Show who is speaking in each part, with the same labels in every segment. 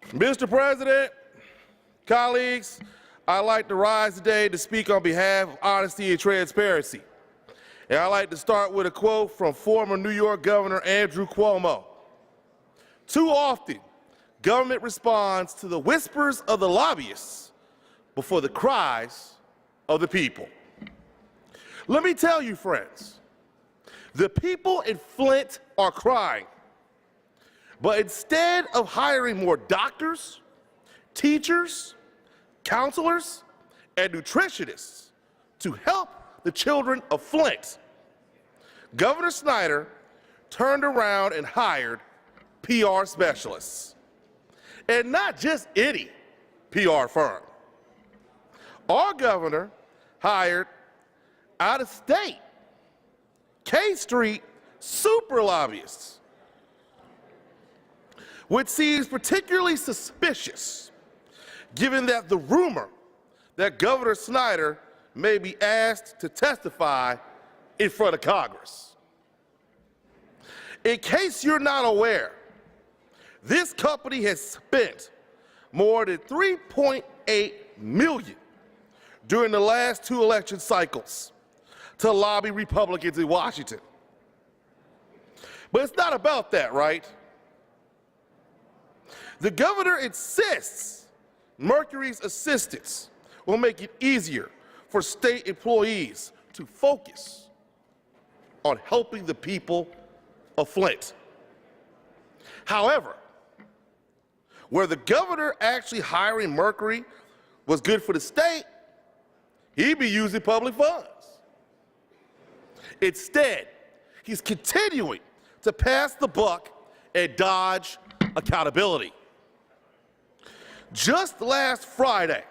Speaker 1: Mr. President, colleagues, I'd like to rise today to speak on behalf of honesty and transparency. And I'd like to start with a quote from former New York Governor Andrew Cuomo. Too often, government responds to the whispers of the lobbyists before the cries of the people. Let me tell you, friends, the people in Flint are crying. But instead of hiring more doctors, teachers, counselors, and nutritionists to help the children of Flint, Governor Snyder turned around and hired PR specialists. And not just any PR firm. Our governor hired out-of-state, K-Street super lobbyists, which seems particularly suspicious, given that the rumor that Governor Snyder may be asked to testify in front of Congress. In case you're not aware, this company has spent more than $3.8 million during the last 2 election cycles to lobby Republicans in Washington. But it's not about that, right? The governor insists Mercury's assistance will make it easier for state employees to focus on helping the people of Flint. However, where the governor actually hiring Mercury was good for the state, he'd be using public funds. Instead, he's continuing to pass the buck and dodge accountability. Just last Friday,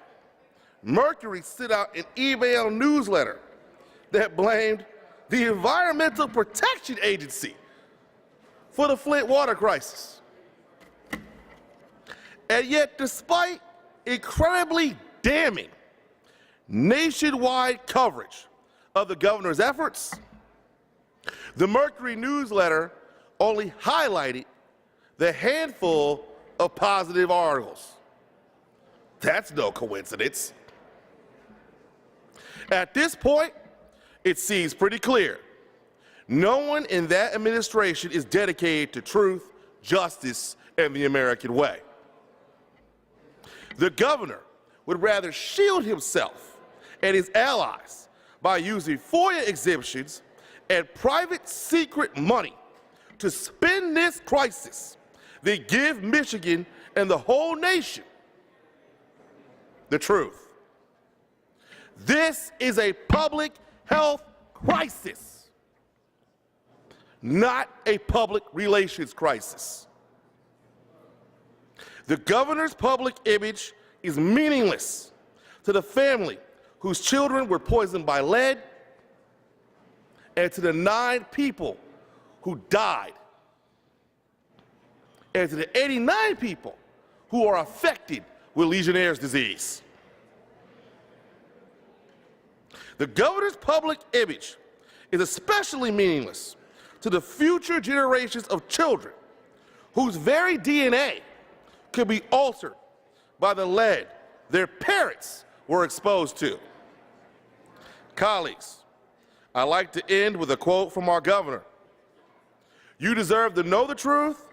Speaker 1: Mercury sent out an email newsletter that blamed the Environmental Protection Agency for the Flint water crisis. And yet, despite incredibly damning nationwide coverage of the governor's efforts, the Mercury newsletter only highlighted the handful of positive articles. That's no coincidence. At this point, it seems pretty clear. No one in that administration is dedicated to truth, justice, and the American way. The governor would rather shield himself and his allies by using FOIA exemptions and private secret money to spin this crisis than give Michigan and the whole nation the truth. This is a public health crisis, not a public relations crisis. The governor's public image is meaningless to the family whose children were poisoned by lead and to the 9 people who died and to the 89 people who are affected with Legionnaire's disease. The governor's public image is especially meaningless to the future generations of children whose very DNA could be altered by the lead their parents were exposed to. Colleagues, I'd like to end with a quote from our governor. You deserve to know the truth,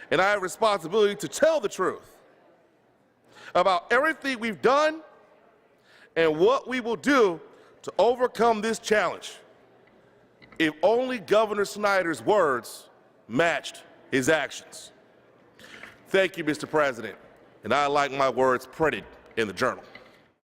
Speaker 1: and I have a responsibility to tell the truth about everything we've done and what we will do to overcome this challenge. If only Governor Snyder's words matched his actions. Thank you, Mr. President, and I like my words printed in the Journal.